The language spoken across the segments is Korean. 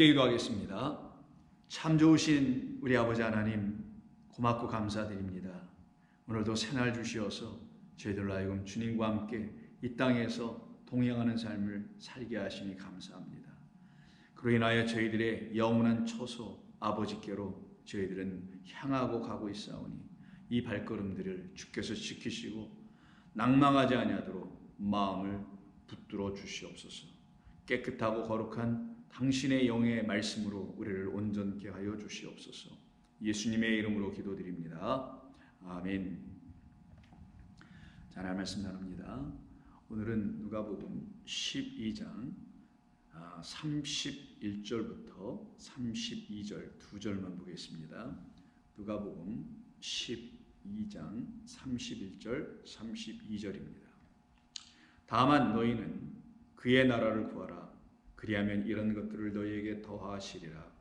함께 기도하겠습니다. 참 좋으신 우리 아버지 하나님, 고맙고 감사드립니다. 오늘도 새날 주시어서 저희들로 하여금 주님과 함께 이 땅에서 동행하는 삶을 살게 하시니 감사합니다. 그로 인하여 저희들의 영원한 처소 아버지께로 저희들은 향하고 가고 있사오니 이 발걸음들을 주께서 지키시고 낭망하지 아니하도록 마음을 붙들어 주시옵소서. 깨끗하고 거룩한 당신의 영의 말씀으로 우리를 온전케 하여 주시옵소서. 예수님의 이름으로 기도드립니다. 아멘. 자, 하나님 말씀 나눕니다. 오늘은 누가복음 12장 31절부터 32절 두 절만 보겠습니다. 누가복음 12장 31절 32절입니다. 다만 너희는 그의 나라를 구하라. 그리하면 이런 것들을 너희에게 더하시리라.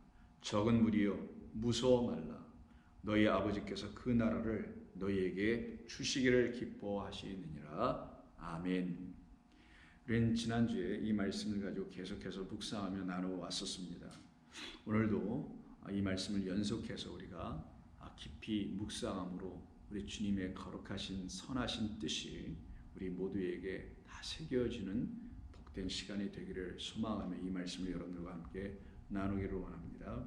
적은 무리여 무서워 말라. 너희 아버지께서 그 나라를 너희에게 주시기를 기뻐하시느니라. 아멘. 우리는 지난주에 이 말씀을 가지고 계속해서 묵상하며 나누어 왔었습니다. 오늘도 이 말씀을 연속해서 우리가 깊이 묵상함으로 우리 주님의 거룩하신 선하신 뜻이 우리 모두에게 다 새겨지는 복된 시간이 되기를 소망하며 이 말씀을 여러분들과 함께 나누기를 원합니다.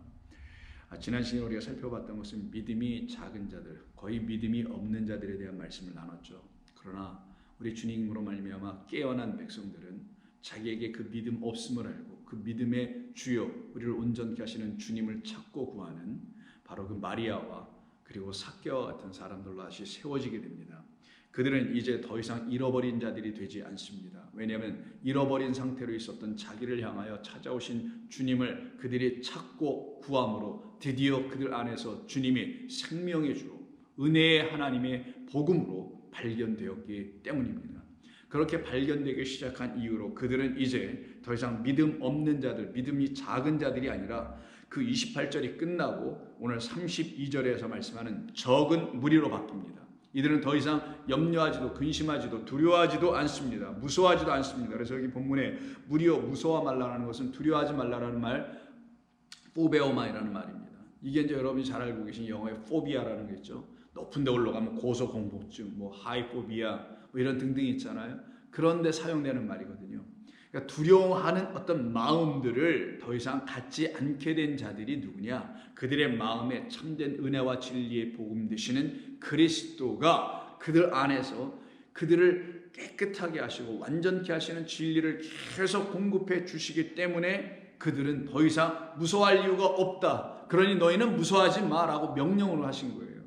지난 시간에 우리가 살펴봤던 것은 믿음이 작은 자들, 거의 믿음이 없는 자들에 대한 말씀을 나눴죠. 그러나 우리 주님으로 말미암아 깨어난 백성들은 자기에게 그 믿음 없음을 알고 그 믿음의 주요, 우리를 온전케 하시는 주님을 찾고 구하는 바로 그 마리아와 그리고 삭개와 같은 사람들로 다시 세워지게 됩니다. 그들은 이제 더 이상 잃어버린 자들이 되지 않습니다. 왜냐하면 잃어버린 상태로 있었던 자기를 향하여 찾아오신 주님을 그들이 찾고 구함으로 드디어 그들 안에서 주님이 생명의 주로 은혜의 하나님의 복음으로 발견되었기 때문입니다. 그렇게 발견되기 시작한 이후로 그들은 이제 더 이상 믿음 없는 자들, 믿음이 작은 자들이 아니라 그 28절이 끝나고 오늘 32절에서 말씀하는 적은 무리로 바뀝니다. 이들은 더 이상 염려하지도 근심하지도 두려워하지도 않습니다. 무서워하지도 않습니다. 그래서 여기 본문에 무리여 무서워 말라는 것은 두려워하지 말라는 말, 포베오마이라는 말입니다. 이게 이제 여러분이 잘 알고 계신 영어의 포비아라는 게 있죠. 높은 데 올라가면 고소공포증, 하이포비아 이런 등등이 있잖아요. 그런데 사용되는 말이거든요. 그러니까 두려워하는 어떤 마음들을 더 이상 갖지 않게 된 자들이 누구냐? 그들의 마음에 참된 은혜와 진리의 복음 되시는 그리스도가 그들 안에서 그들을 깨끗하게 하시고 완전케 하시는 진리를 계속 공급해 주시기 때문에 그들은 더 이상 무서워할 이유가 없다. 그러니 너희는 무서워하지 마라고 명령을 하신 거예요.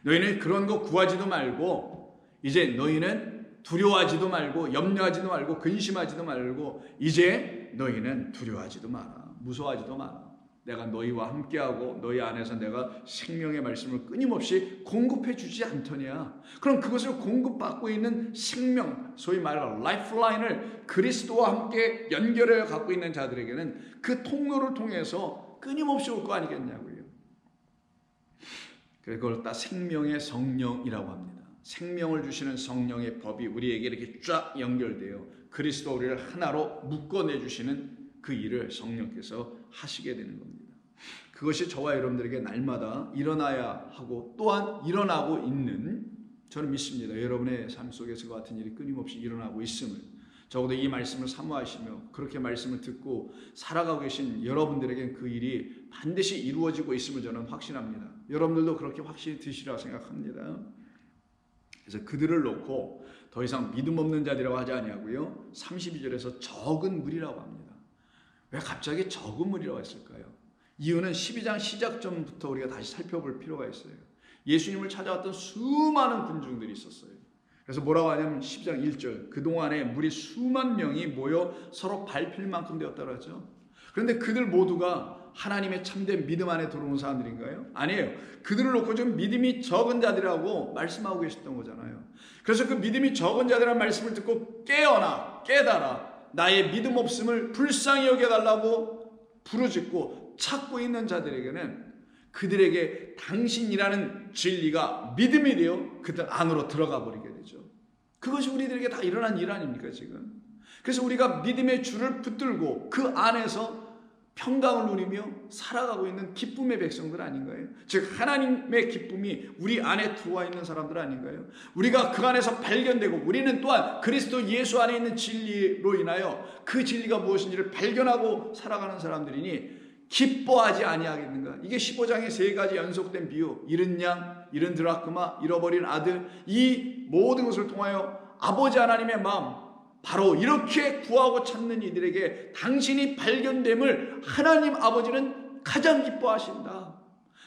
너희는 그런 거 구하지도 말고 이제 너희는 두려워하지도 말고 염려하지도 말고 근심하지도 말고 이제 너희는 두려워하지도 마라. 무서워하지도 마라. 내가 너희와 함께하고 너희 안에서 내가 생명의 말씀을 끊임없이 공급해 주지 않더냐. 그럼 그것을 공급받고 있는 생명, 소위 말하는 라이프라인을 그리스도와 함께 연결해 갖고 있는 자들에게는 그 통로를 통해서 끊임없이 올 거 아니겠냐고요. 그걸 다 생명의 성령이라고 합니다. 생명을 주시는 성령의 법이 우리에게 이렇게 쫙 연결되어 그리스도 우리를 하나로 묶어내주시는 그 일을 성령께서 하시게 되는 겁니다. 그것이 저와 여러분들에게 날마다 일어나야 하고 또한 일어나고 있는, 저는 믿습니다. 여러분의 삶 속에서 그 같은 일이 끊임없이 일어나고 있음을, 적어도 이 말씀을 사모하시며 그렇게 말씀을 듣고 살아가고 계신 여러분들에겐 그 일이 반드시 이루어지고 있음을 저는 확신합니다. 여러분들도 그렇게 확신이 드시라고 생각합니다. 그래서 그들을 놓고 더 이상 믿음 없는 자들이라고 하지 아니하고요. 32절에서 적은 무리라고 합니다. 왜 갑자기 적은 무리라고 했을까요? 이유는 12장 시작 전부터 우리가 다시 살펴볼 필요가 있어요. 예수님을 찾아왔던 수많은 군중들이 있었어요. 그래서 뭐라고 하냐면 12장 1절 그동안에 무리 수만 명이 모여 서로 밟힐 만큼 되었다고 하죠. 그런데 그들 모두가 하나님의 참된 믿음 안에 들어온 사람들인가요? 아니에요. 그들을 놓고 지금 믿음이 적은 자들이라고 말씀하고 계셨던 거잖아요. 그래서 그 믿음이 적은 자들이라는 말씀을 듣고 깨달아 나의 믿음 없음을 불쌍히 여겨달라고 부르짖고 찾고 있는 자들에게는 그들에게 당신이라는 진리가 믿음이 되어 그들 안으로 들어가 버리게 되죠. 그것이 우리들에게 다 일어난 일 아닙니까 지금? 그래서 우리가 믿음의 줄을 붙들고 그 안에서 평강을 누리며 살아가고 있는 기쁨의 백성들 아닌가요? 즉 하나님의 기쁨이 우리 안에 들어와 있는 사람들 아닌가요? 우리가 그 안에서 발견되고 우리는 또한 그리스도 예수 안에 있는 진리로 인하여 그 진리가 무엇인지를 발견하고 살아가는 사람들이니 기뻐하지 아니하겠는가? 이게 15장의 세 가지 연속된 비유, 잃은 양, 잃은 드라크마, 잃어버린 아들, 이 모든 것을 통하여 아버지 하나님의 마음, 바로 이렇게 구하고 찾는 이들에게 당신이 발견됨을 하나님 아버지는 가장 기뻐하신다.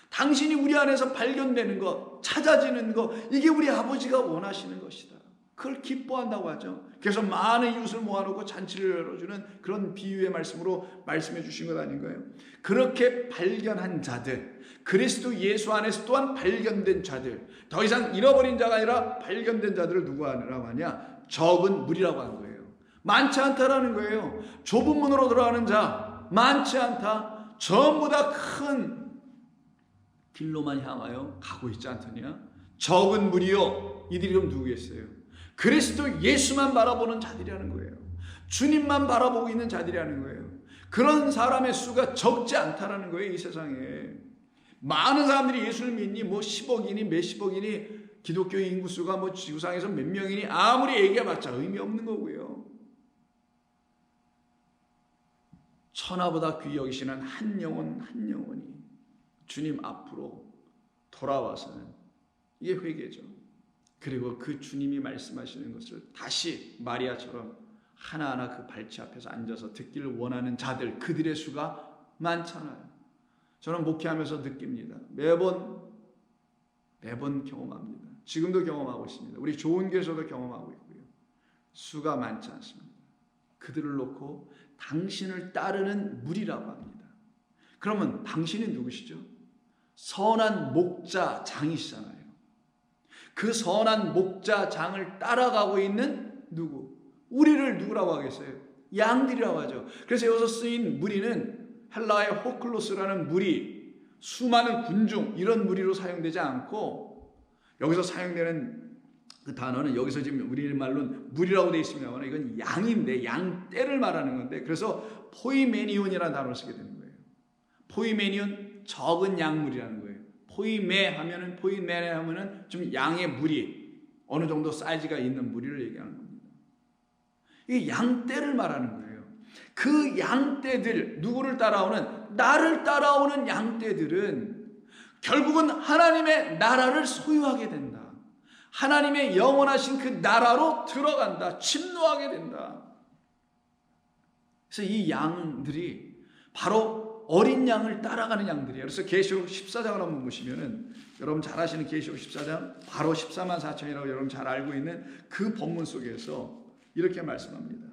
당신이 우리 안에서 발견되는 것, 찾아지는 것, 이게 우리 아버지가 원하시는 것이다. 그걸 기뻐한다고 하죠. 그래서 많은 이웃을 모아놓고 잔치를 열어주는 그런 비유의 말씀으로 말씀해 주신 것 아닌가요? 그렇게 발견한 자들, 그리스도 예수 안에서 또한 발견된 자들, 더 이상 잃어버린 자가 아니라 발견된 자들을 누구라고 하냐? 적은 무리라고 하는 거예요. 많지 않다라는 거예요. 좁은 문으로 들어가는 자 많지 않다. 전부 다 큰 길로만 향하여 가고 있지 않더냐? 적은 무리요. 이들이 그럼 누구겠어요? 그리스도 예수만 바라보는 자들이라는 거예요. 주님만 바라보고 있는 자들이라는 거예요. 그런 사람의 수가 적지 않다라는 거예요. 이 세상에 많은 사람들이 예수를 믿니 뭐 10억이니 몇십억이니 기독교 인구수가 뭐 지구상에서 몇 명이니 아무리 얘기해봤자 의미 없는 거고요. 천하보다 귀히 여기시는 한 영혼 한 영혼이 주님 앞으로 돌아와서는 이게 회개죠. 그리고 그 주님이 말씀하시는 것을 다시 마리아처럼 하나하나 그 발치 앞에서 앉아서 듣기를 원하는 자들, 그들의 수가 많잖아요. 저는 목회하면서 느낍니다. 매번 경험합니다. 지금도 경험하고 있습니다. 우리 좋은 교회에서도 경험하고 있고요. 수가 많지 않습니다. 그들을 놓고 당신을 따르는 무리라고 합니다. 그러면 당신이 누구시죠? 선한 목자장이시잖아요. 그 선한 목자장을 따라가고 있는 누구? 우리를 누구라고 하겠어요? 양들이라고 하죠. 그래서 여기서 쓰인 무리는 헬라의 호클로스라는 무리, 수많은 군중 이런 무리로 사용되지 않고 여기서 사용되는 그 단어는 여기서 지금 우리말로는 무리라고 되어 있습니다만 이건 양인데 양떼를 말하는 건데 그래서 포이메니온이라는 단어를 쓰게 되는 거예요. 포이메니온 적은 양무리라는 거예요. 포이메 하면은 좀 양의 무리 어느 정도 사이즈가 있는 무리를 얘기하는 겁니다. 이 양떼를 말하는 거예요. 그 양떼들 누구를 따라오는 나를 따라오는 양떼들은 결국은 하나님의 나라를 소유하게 된다. 하나님의 영원하신 그 나라로 들어간다. 침노하게 된다. 그래서 이 양들이 바로 어린 양을 따라가는 양들이에요. 그래서 계시록 14장을 한번 보시면은 여러분 잘 아시는 계시록 14장 바로 14만 4천이라고 여러분 잘 알고 있는 그 본문 속에서 이렇게 말씀합니다.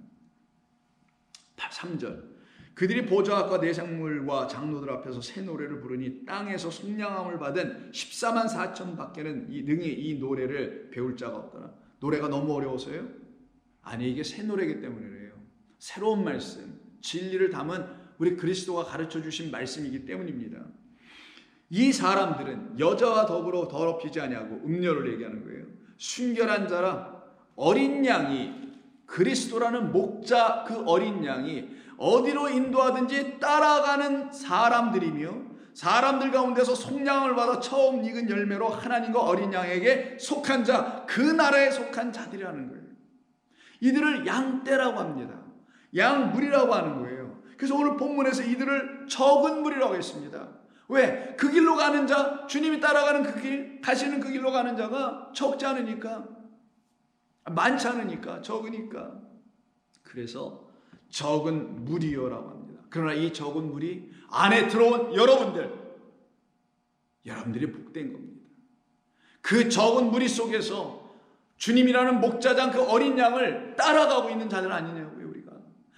3절 그들이 보좌 앞과 내생물과 장로들 앞에서 새 노래를 부르니 땅에서 속량함을 받은 14만 4천 밖에는 능히 이 노래를 배울 자가 없더라. 노래가 너무 어려워서요? 아니 이게 새 노래이기 때문이래요. 새로운 말씀, 진리를 담은 우리 그리스도가 가르쳐 주신 말씀이기 때문입니다. 이 사람들은 여자와 더불어 더럽히지 아니하고 음료를 얘기하는 거예요. 순결한 자라 어린 양이 그리스도라는 목자 그 어린 양이 어디로 인도하든지 따라가는 사람들이며 사람들 가운데서 속량을 받아 처음 익은 열매로 하나님과 어린 양에게 속한 자, 그 나라에 속한 자들이라는 거예요. 이들을 양떼라고 합니다. 양무리라고 하는 거예요. 그래서 오늘 본문에서 이들을 적은 무리라고 했습니다. 왜? 그 길로 가는 자, 주님이 따라가는 그 길, 가시는 그 길로 가는 자가 적지 않으니까, 많지 않으니까, 적으니까. 그래서 적은 무리여라고 합니다. 그러나 이 적은 무리 안에 들어온 여러분들이 복된 겁니다. 그 적은 무리 속에서 주님이라는 목자장 그 어린 양을 따라가고 있는 자들 아니냐고요. 우리가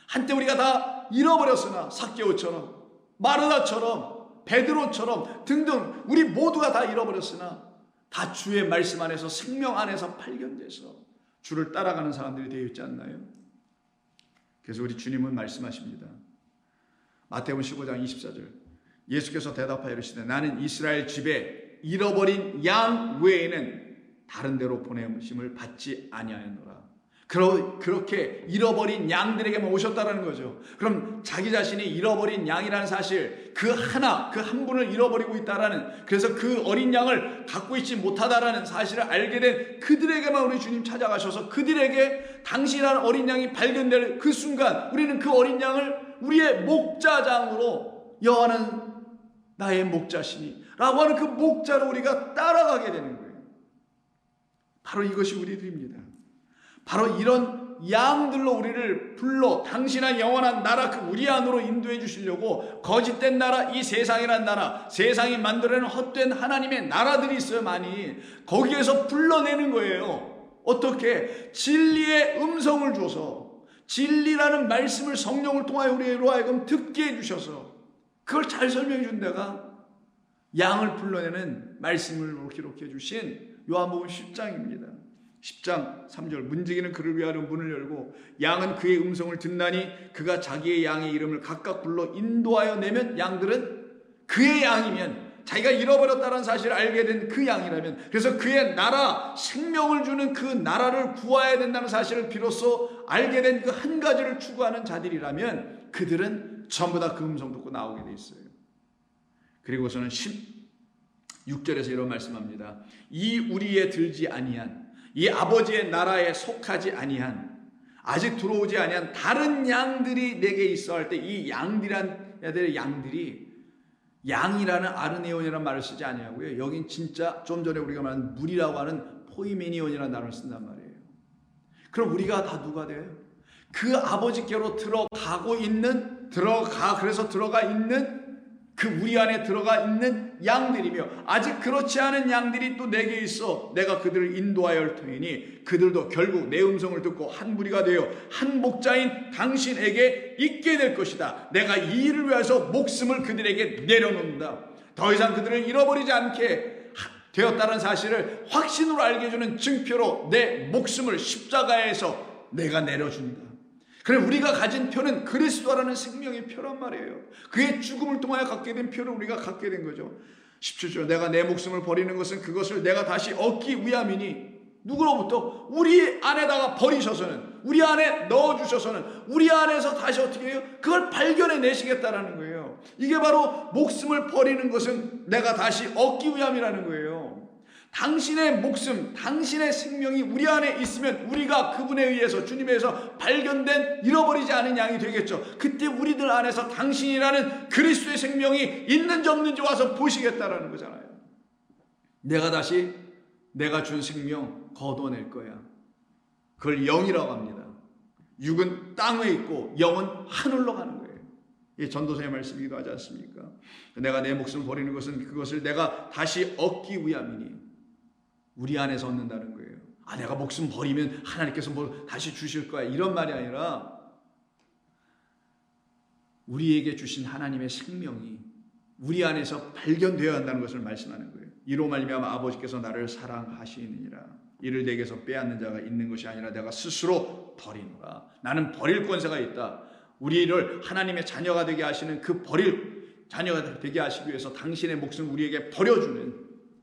한때 우리가 다 잃어버렸으나 삭개오처럼 마르다처럼 베드로처럼 등등 우리 모두가 다 잃어버렸으나 다 주의 말씀 안에서 생명 안에서 발견돼서 주를 따라가는 사람들이 되어 있지 않나요? 그래서 우리 주님은 말씀하십니다. 마태복음 15장 24절 예수께서 대답하여 이르시되 나는 이스라엘 집에 잃어버린 양 외에는 다른 데로 보내심을 받지 아니하였노라. 그렇게 잃어버린 양들에게만 오셨다는 거죠. 그럼 자기 자신이 잃어버린 양이라는 사실, 그 한 분을 잃어버리고 있다라는, 그래서 그 어린 양을 갖고 있지 못하다라는 사실을 알게 된 그들에게만 우리 주님 찾아가셔서 그들에게 당신이라는 어린 양이 발견될 그 순간 우리는 그 어린 양을 우리의 목자장으로, 여호와는 나의 목자시니 라고 하는 그 목자로 우리가 따라가게 되는 거예요. 바로 이것이 우리들입니다. 바로 이런 양들로 우리를 불러 당신의 영원한 나라, 그 우리 안으로 인도해 주시려고 거짓된 나라, 이 세상이란 나라, 세상이 만들어낸 헛된 하나님의 나라들이 있어요. 많이 거기에서 불러내는 거예요. 어떻게? 진리의 음성을 줘서, 진리라는 말씀을 성령을 통하여 우리로 하여금 듣게 해주셔서, 그걸 잘 설명해 준 데가 양을 불러내는 말씀을 기록해 주신 요한복음 10장입니다. 10장 3절, 문지기는 그를 위하여 문을 열고 양은 그의 음성을 듣나니 그가 자기의 양의 이름을 각각 불러 인도하여 내면, 양들은 그의 양이면, 자기가 잃어버렸다는 사실을 알게 된 그 양이라면, 그래서 그의 나라, 생명을 주는 그 나라를 구해야 된다는 사실을 비로소 알게 된 그 한 가지를 추구하는 자들이라면 그들은 전부 다 그 음성 듣고 나오게 돼 있어요. 그리고서는 16절에서 이런 말씀합니다. 이 우리에 들지 아니한, 이 아버지의 나라에 속하지 아니한, 아직 들어오지 아니한 다른 양들이 내게 있어 할 때, 이 양들이란 양들이, 양이라는 아르네온이라는 말을 쓰지 아니하고요, 여긴 진짜 좀 전에 우리가 말한 물이라고 하는 포이메니온이라는 단어를 쓴단 말이에요. 그럼 우리가 다 누가 돼요? 그 아버지께로 그래서 들어가 있는, 그 우리 안에 들어가 있는 양들이며, 아직 그렇지 않은 양들이 또 내게 있어 내가 그들을 인도하여 할 터이니 그들도 결국 내 음성을 듣고 한 무리가 되어 한 목자인 당신에게 있게 될 것이다. 내가 이 일을 위해서 목숨을 그들에게 내려놓는다. 더 이상 그들을 잃어버리지 않게 되었다는 사실을 확신으로 알게 해주는 증표로 내 목숨을 십자가에서 내가 내려준다. 그래, 우리가 가진 표는 그리스도라는 생명의 표란 말이에요. 그의 죽음을 통하여 갖게 된 표를 우리가 갖게 된 거죠. 17절, 내가 내 목숨을 버리는 것은 그것을 내가 다시 얻기 위함이니, 누구로부터? 우리 안에다가 버리셔서는, 우리 안에 넣어주셔서는, 우리 안에서 다시 어떻게 해요? 그걸 발견해 내시겠다라는 거예요. 이게 바로 목숨을 버리는 것은 내가 다시 얻기 위함이라는 거예요. 당신의 목숨, 당신의 생명이 우리 안에 있으면 우리가 그분에 의해서, 주님에 의해서 발견된 잃어버리지 않은 양이 되겠죠. 그때 우리들 안에서 당신이라는 그리스도의 생명이 있는지 없는지 와서 보시겠다라는 거잖아요. 내가 다시 내가 준 생명 거둬낼 거야. 그걸 영이라고 합니다. 육은 땅에 있고 영은 하늘로 가는 거예요. 이 전도서의 말씀이기도 하지 않습니까? 내가 내 목숨을 버리는 것은 그것을 내가 다시 얻기 위함이니, 우리 안에서 얻는다는 거예요. 내가 목숨 버리면 하나님께서 뭘 다시 주실 거야, 이런 말이 아니라 우리에게 주신 하나님의 생명이 우리 안에서 발견되어야 한다는 것을 말씀하는 거예요. 이로 말미암아 아버지께서 나를 사랑하시느니라. 이를 내게서 빼앗는 자가 있는 것이 아니라 내가 스스로 버리노라. 나는 버릴 권세가 있다. 우리를 하나님의 자녀가 되게 하시는, 그 버릴 자녀가 되게 하시기 위해서 당신의 목숨을 우리에게 버려주는,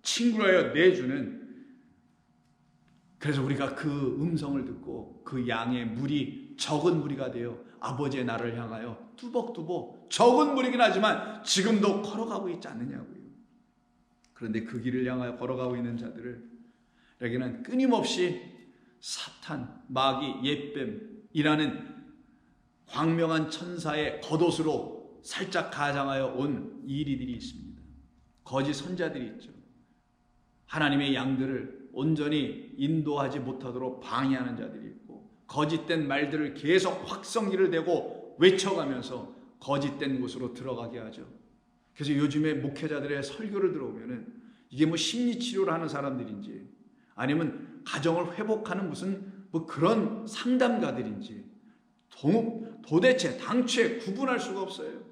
친구라여 내주는, 그래서 우리가 그 음성을 듣고 그 양의 무리, 적은 무리가 되어 아버지의 나라를 향하여 뚜벅뚜벅, 적은 무리긴 하지만 지금도 걸어가고 있지 않느냐고요. 그런데 그 길을 향하여 걸어가고 있는 자들에게는 끊임없이 사탄, 마귀, 옛뱀이라는 광명한 천사의 겉옷으로 살짝 가장하여 온 이리들이 있습니다. 거짓 선자들이 있죠. 하나님의 양들을 온전히 인도하지 못하도록 방해하는 자들이 있고, 거짓된 말들을 계속 확성기를 대고 외쳐가면서 거짓된 곳으로 들어가게 하죠. 그래서 요즘에 목회자들의 설교를 들어보면은 이게 뭐 심리치료를 하는 사람들인지 아니면 가정을 회복하는 무슨 뭐 그런 상담가들인지 도대체 당최 구분할 수가 없어요.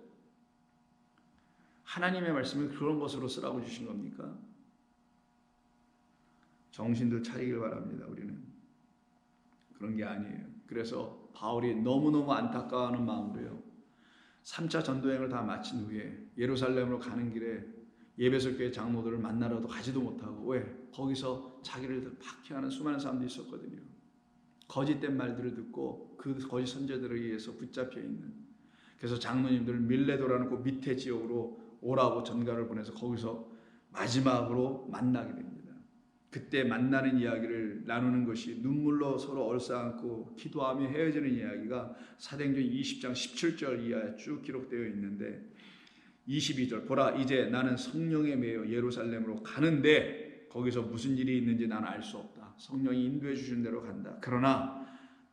하나님의 말씀을 그런 것으로 쓰라고 주신 겁니까? 정신들 차리길 바랍니다. 우리는 그런 게 아니에요. 그래서 바울이 너무너무 안타까워하는 마음으로요, 3차 전도여행을 다 마친 후에 예루살렘으로 가는 길에 예배소 교회 장로들을 만나러도 가지도 못하고, 왜? 거기서 자기를 박해하는 수많은 사람들이 있었거든요. 거짓된 말들을 듣고 그 거짓 선지자들에 의해서 붙잡혀 있는, 그래서 장로님들을 밀레도라는 그 밑에 지역으로 오라고 전가를 보내서 거기서 마지막으로 만나게 됩니다. 그때 만나는 이야기를 나누는 것이 눈물로 서로 얼싸안고 기도하며 헤어지는 이야기가 사도행전 20장 17절 이하에 쭉 기록되어 있는데, 22절 보라 이제 나는 성령에 매여 예루살렘으로 가는데 거기서 무슨 일이 있는지 나는 알 수 없다. 성령이 인도해 주신 대로 간다. 그러나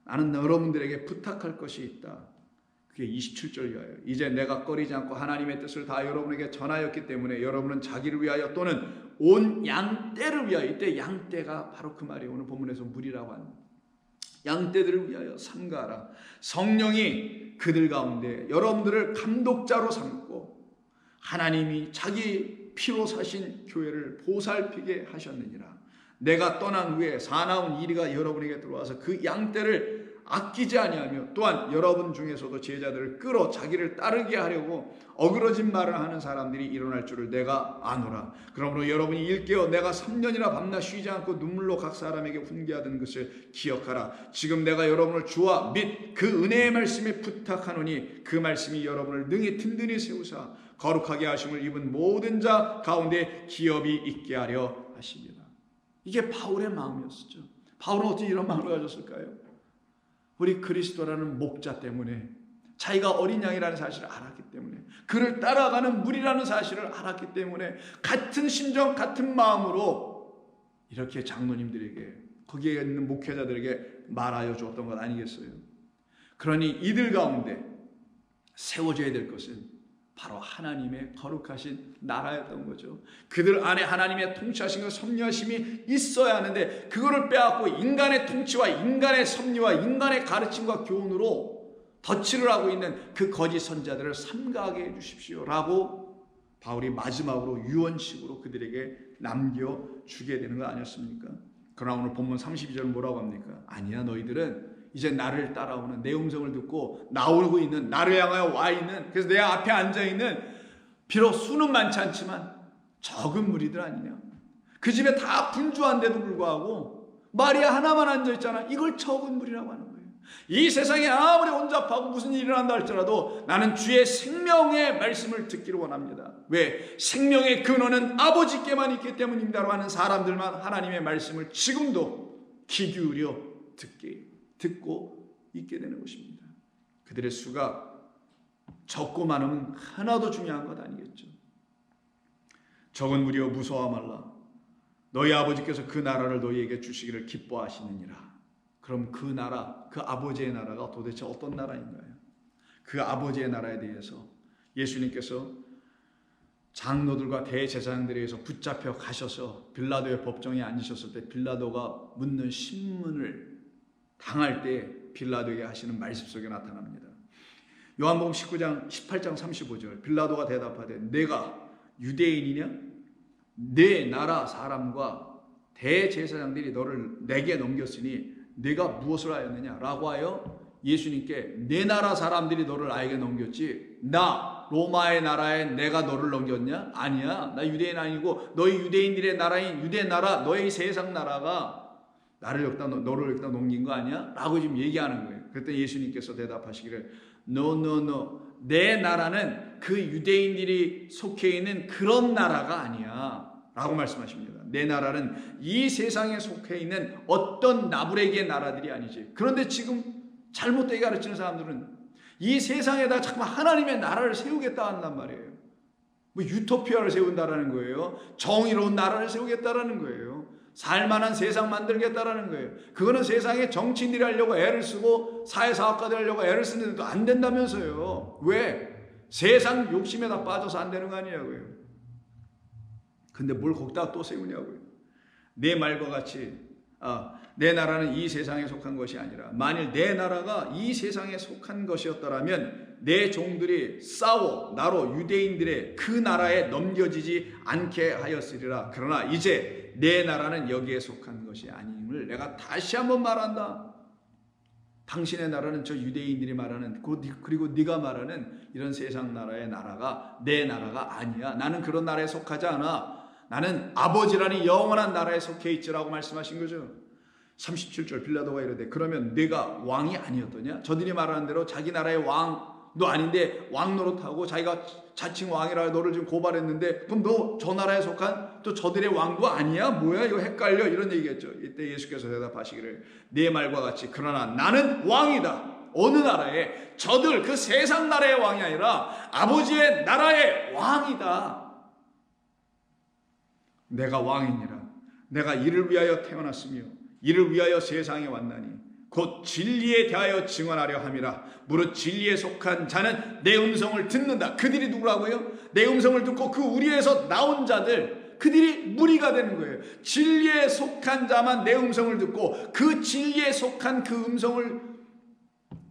나는 여러분들에게 부탁할 것이 있다. 그게 27절 이하예요. 이제 내가 꺼리지 않고 하나님의 뜻을 다 여러분에게 전하였기 때문에 여러분은 자기를 위하여 또는 온 양떼를 위하여, 이때 양떼가 바로 그 말이 오늘 본문에서 물이라고 하는 양떼들을 위하여 삼가하라. 성령이 그들 가운데 여러분들을 감독자로 삼고 하나님이 자기 피로 사신 교회를 보살피게 하셨느니라. 내가 떠난 후에 사나운 이리가 여러분에게 들어와서 그 양떼를 아끼지 아니하며 또한 여러분 중에서도 제자들을 끌어 자기를 따르게 하려고 어그러진 말을 하는 사람들이 일어날 줄을 내가 아노라. 그러므로 여러분이 일깨어 내가 3년이나 밤낮 쉬지 않고 눈물로 각 사람에게 훈계하던 것을 기억하라. 지금 내가 여러분을 주와 및 그 은혜의 말씀에 부탁하노니 그 말씀이 여러분을 능히 든든히 세우사 거룩하게 하심을 입은 모든 자 가운데 기업이 있게 하려 하십니다. 이게 바울의 마음이었죠. 바울은 어떻게 이런 마음을 가졌을까요? 우리 그리스도라는 목자 때문에, 자기가 어린 양이라는 사실을 알았기 때문에, 그를 따라가는 물이라는 사실을 알았기 때문에 같은 심정 같은 마음으로 이렇게 장로님들에게, 거기에 있는 목회자들에게 말하여 주었던 것 아니겠어요? 그러니 이들 가운데 세워져야 될 것은 바로 하나님의 거룩하신 나라였던 거죠. 그들 안에 하나님의 통치하심과 섭리하심이 있어야 하는데, 그거를 빼앗고 인간의 통치와 인간의 섭리와 인간의 가르침과 교훈으로 덧칠을 하고 있는 그 거짓 선지자들을 삼가하게 해주십시오 라고 바울이 마지막으로 유언식으로 그들에게 남겨주게 되는 거 아니었습니까? 그러나 오늘 본문 32절은 뭐라고 합니까? 아니야, 너희들은 이제 나를 따라오는, 내 음성을 듣고 나오고 있는, 나를 향하여 와 있는, 그래서 내 앞에 앉아 있는, 비록 수는 많지 않지만 적은 무리들 아니냐. 그 집에 다 분주한데도 불구하고 마리아 하나만 앉아 있잖아. 이걸 적은 무리라고 하는 거예요. 이 세상에 아무리 혼잡하고 무슨 일이 일어난다 할지라도 나는 주의 생명의 말씀을 듣기를 원합니다. 왜? 생명의 근원은 아버지께만 있기 때문입니다라고 하는 사람들만 하나님의 말씀을 지금도 귀 기울여 듣고 있게 되는 것입니다. 그들의 수가 적고 많으면 하나도 중요한 것 아니겠죠. 적은 무리여 무서워 말라. 너희 아버지께서 그 나라를 너희에게 주시기를 기뻐하시느니라. 그럼 그 나라, 그 아버지의 나라가 도대체 어떤 나라인가요? 그 아버지의 나라에 대해서 예수님께서 장로들과 대제사장들에 의해서 붙잡혀 가셔서 빌라도의 법정에 앉으셨을 때 빌라도가 묻는 신문을 당할 때 빌라도에게 하시는 말씀 속에 나타납니다. 요한복음 19장 18장 35절 빌라도가 대답하되 내가 유대인이냐? 내 나라 사람과 대제사장들이 너를 내게 넘겼으니 내가 무엇을 하였느냐? 라고 하여 예수님께 내 나라 사람들이 너를 나에게 넘겼지 나 로마의 나라에 내가 너를 넘겼냐? 아니야. 나 유대인 아니고 너희 유대인들의 나라인 유대 나라, 너희 세상 나라가 너를 여기다 넘긴 거 아니야? 라고 지금 얘기하는 거예요. 그때 예수님께서 대답하시기를 No. 내 나라는 그 유대인들이 속해 있는 그런 나라가 아니야 라고 말씀하십니다. 내 나라는 이 세상에 속해 있는 어떤 나부레기의 나라들이 아니지. 그런데 지금 잘못되게 가르치는 사람들은 이 세상에다 자꾸 하나님의 나라를 세우겠다 한단 말이에요. 뭐 유토피아를 세운다라는 거예요. 정의로운 나라를 세우겠다라는 거예요. 살만한 세상 만들겠다라는 거예요. 그거는 세상에 정치인들이 하려고 애를 쓰고 사회사업가들이 하려고 애를 쓰는데도 안 된다면서요. 왜? 세상 욕심에다 빠져서 안 되는 거 아니냐고요. 근데 뭘 거기다 또 세우냐고요. 내 말과 같이 내 나라는 이 세상에 속한 것이 아니라 만일 내 나라가 이 세상에 속한 것이었더라면 내 종들이 싸워 나로 유대인들의 그 나라에 넘겨지지 않게 하였으리라. 그러나 이제 내 나라는 여기에 속한 것이 아님을 내가 다시 한번 말한다. 당신의 나라는 저 유대인들이 말하는 그리고 네가 말하는 이런 세상 나라의 나라가 내 나라가 아니야. 나는 그런 나라에 속하지 않아. 나는 아버지라는 영원한 나라에 속해 있지라고 말씀하신 거죠. 37절 빌라도가 이르되 그러면 네가 왕이 아니었더냐? 저들이 말하는 대로 자기 나라의 왕도 아닌데 왕 노릇하고 자기가 자칭 왕이라 너를 지금 고발했는데 그럼 너 저 나라에 속한 또 저들의 왕도 아니야? 뭐야 이거 헷갈려 이런 얘기겠죠. 이때 예수께서 대답하시기를 네 말과 같이 그러나 나는 왕이다. 어느 나라에? 저들 그 세상 나라의 왕이 아니라 아버지의 나라의 왕이다. 내가 왕이니라. 내가 이를 위하여 태어났으며 이를 위하여 세상에 왔나니 곧 진리에 대하여 증언하려 함이라. 무릇 진리에 속한 자는 내 음성을 듣는다. 그들이 누구라고요? 내 음성을 듣고 그 우리에서 나온 자들, 그들이 무리가 되는 거예요. 진리에 속한 자만 내 음성을 듣고 그 진리에 속한 그 음성을,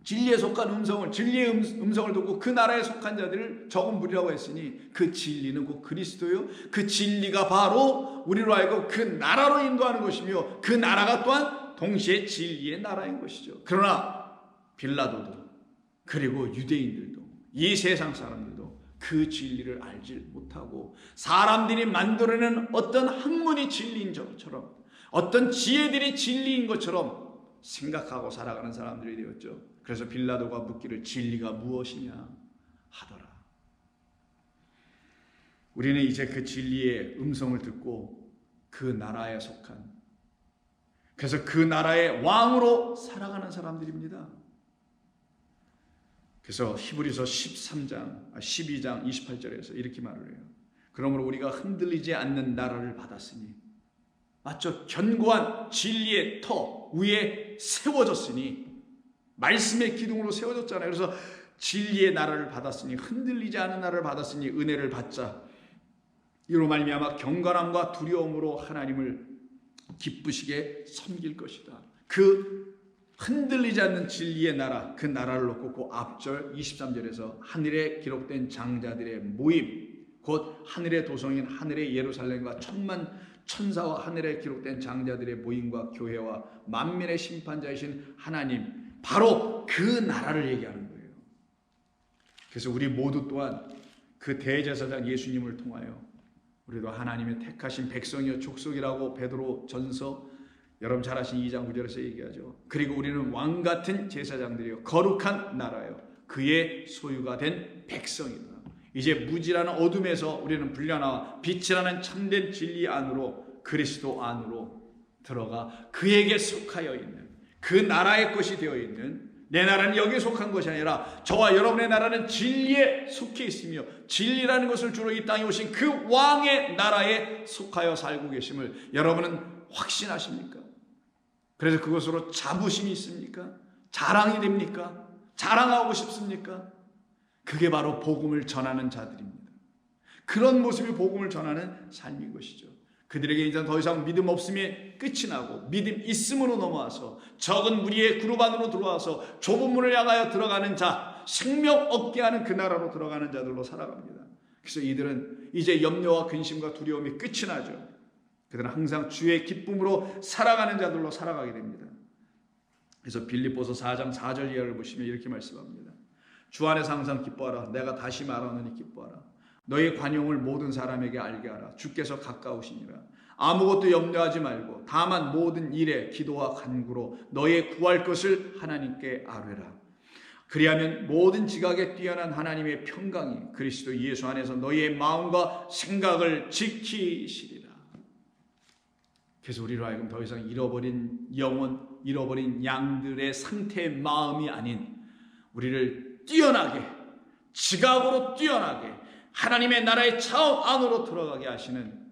진리의 음성을 듣고 그 나라에 속한 자들을 적은 무리라고 했으니 그 진리는 곧 그리스도요. 그 진리가 바로 우리로 알고 그 나라로 인도하는 것이며 그 나라가 또한 동시에 진리의 나라인 것이죠. 그러나 빌라도도 그리고 유대인들도 이 세상 사람들도 그 진리를 알지 못하고 사람들이 만들어내는 어떤 학문이 진리인 것처럼 어떤 지혜들이 진리인 것처럼 생각하고 살아가는 사람들이 되었죠. 그래서 빌라도가 묻기를 진리가 무엇이냐 하더라. 우리는 이제 그 진리의 음성을 듣고 그 나라에 속한, 그래서 그 나라의 왕으로 살아가는 사람들입니다. 그래서 히브리서 12장 28절에서 이렇게 말을 해요. 그러므로 우리가 흔들리지 않는 나라를 받았으니, 맞죠? 견고한 진리의 터 위에 세워졌으니, 말씀의 기둥으로 세워졌잖아요. 그래서 진리의 나라를 받았으니, 흔들리지 않은 나라를 받았으니 은혜를 받자. 이로 말미암아 경건함과 두려움으로 하나님을 기쁘시게 섬길 것이다. 그 흔들리지 않는 진리의 나라, 그 나라를 놓고 그 앞절 23절에서 하늘에 기록된 장자들의 모임, 곧 하늘의 도성인 하늘의 예루살렘과 천만 천사와 하늘에 기록된 장자들의 모임과 교회와 만민의 심판자이신 하나님, 바로 그 나라를 얘기하는 거예요. 그래서 우리 모두 또한 그 대제사장 예수님을 통하여 우리도 하나님의 택하신 백성이여 족속이라고 베드로 전서 여러분 잘 아시는 2장 9절에서 얘기하죠. 그리고 우리는 왕같은 제사장들이요 거룩한 나라요 그의 소유가 된 백성이다. 이제 무지라는 어둠에서 우리는 불려나와 빛이라는 참된 진리 안으로, 그리스도 안으로 들어가 그에게 속하여 있는, 그 나라의 것이 되어 있는, 내 나라는 여기에 속한 것이 아니라 저와 여러분의 나라는 진리에 속해 있으며 진리라는 것을 주로 이 땅에 오신 그 왕의 나라에 속하여 살고 계심을 여러분은 확신하십니까? 그래서 그것으로 자부심이 있습니까? 자랑이 됩니까? 자랑하고 싶습니까? 그게 바로 복음을 전하는 자들입니다. 그런 모습이 복음을 전하는 삶인 것이죠. 그들에게 이제 더 이상 믿음 없음이 끝이 나고 믿음 있음으로 넘어와서 적은 무리의 그룹 안으로 들어와서 좁은 문을 향하여 들어가는 자, 생명 얻게 하는 그 나라로 들어가는 자들로 살아갑니다. 그래서 이들은 이제 염려와 근심과 두려움이 끝이 나죠. 그들은 항상 주의 기쁨으로 살아가는 자들로 살아가게 됩니다. 그래서 빌립보서 4장 4절 이하를 보시면 이렇게 말씀합니다. 주 안에서 항상 기뻐하라. 내가 다시 말하노니 기뻐하라. 너의 관용을 모든 사람에게 알게 하라. 주께서 가까우시니라. 아무것도 염려하지 말고 다만 모든 일에 기도와 간구로 너의 구할 것을 하나님께 아뢰라. 그리하면 모든 지각에 뛰어난 하나님의 평강이 그리스도 예수 안에서 너의 마음과 생각을 지키시리라. 그래서 우리로 하여금 더 이상 잃어버린 영혼, 잃어버린 양들의 상태의 마음이 아닌 우리를 뛰어나게, 지각으로 뛰어나게 하나님의 나라의 차원 안으로 들어가게 하시는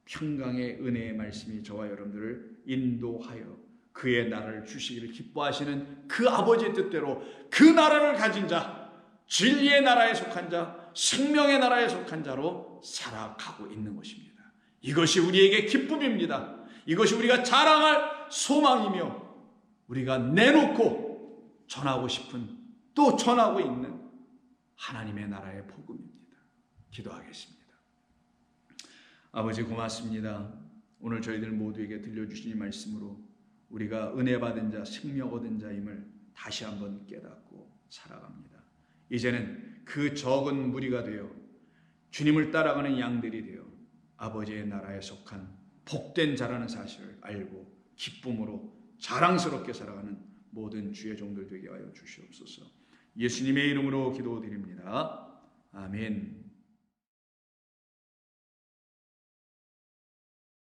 평강의 은혜의 말씀이 저와 여러분들을 인도하여 그의 나라를 주시기를 기뻐하시는 그 아버지의 뜻대로 그 나라를 가진 자, 진리의 나라에 속한 자, 생명의 나라에 속한 자로 살아가고 있는 것입니다. 이것이 우리에게 기쁨입니다. 이것이 우리가 자랑할 소망이며 우리가 내놓고 전하고 싶은, 또 전하고 있는 하나님의 나라의 복음입니다. 기도하겠습니다. 아버지 고맙습니다. 오늘 저희들 모두에게 들려주신 이 말씀으로 우리가 은혜 받은 자, 생명 얻은 자임을 다시 한번 깨닫고 살아갑니다. 이제는 그 적은 무리가 되어 주님을 따라가는 양들이 되어 아버지의 나라에 속한 복된 자라는 사실을 알고 기쁨으로 자랑스럽게 살아가는 모든 주의 종들 되게 하여 주시옵소서. 예수님의 이름으로 기도드립니다. 아멘.